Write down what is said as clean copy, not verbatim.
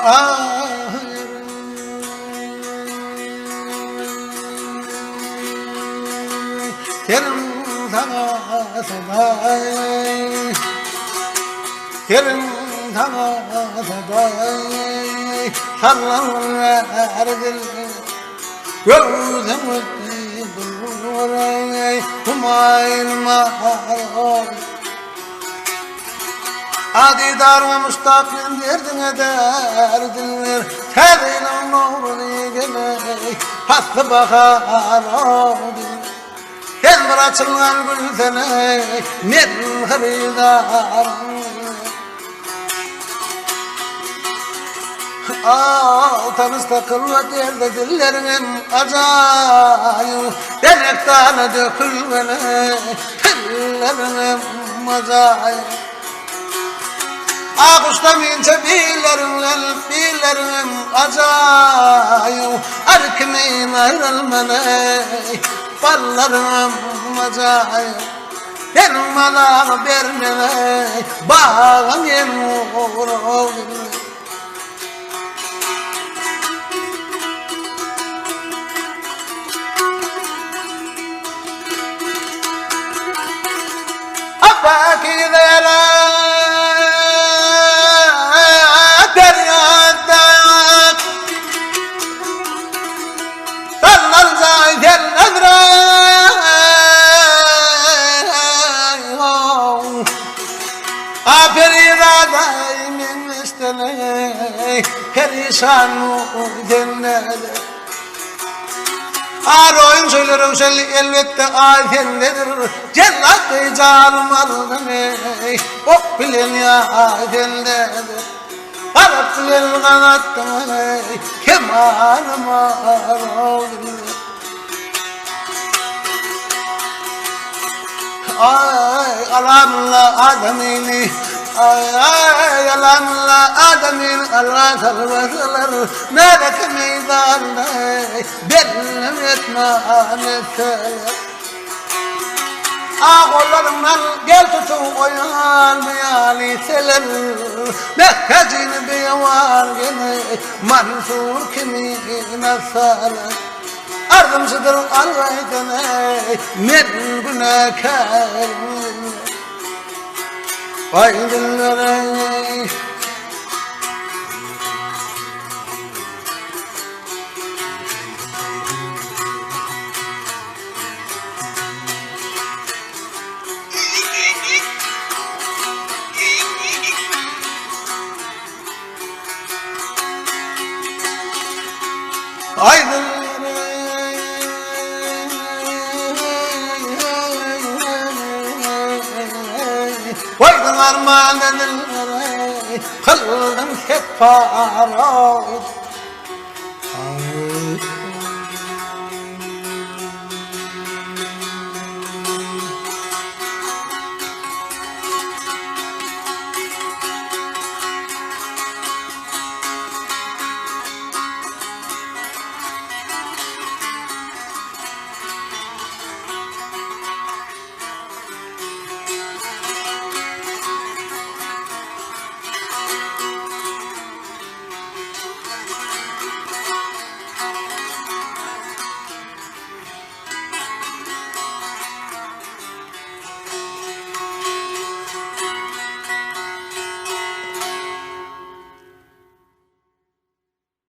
Yerim sana saday, yerim sana saday, sallan verdim, gözüm ötüdür, humayılma adi darma müstakil derdin ederdin ver, terin nurunu geley, paslı bakar oldu. Elmir açılgan gülsene, men haridarım. Tanışta kılvat yerde dillerim acayip, denektana dökülmene, dillerim acayip. Ağuşta mince billerim acayip, erkimin ayrılmana, ballarım acayip. Benim bana vermene, bağım yemur. Belki dere deryada sallar zaten nedre Aferidadayım istene perişan cennede Ağrıyım söylerim seni elbette afendedir Cennet-i canım aldın ok bilen ya afendedir Arap bilen kanattım kemanım ağrıdır Ay alamla adamini Ay alamla adamin Allah sarvasılar Melek meydanda Benim etmanetler Ağollarımdan gel tutu oyanmayali seler Mekkacini beyavar gene Mansur kimi nasalar Ardımsıdır Allah'tan men günahkarım Vay dillere Vay dillere Vaydım armağan edilmere Kıldım hep farad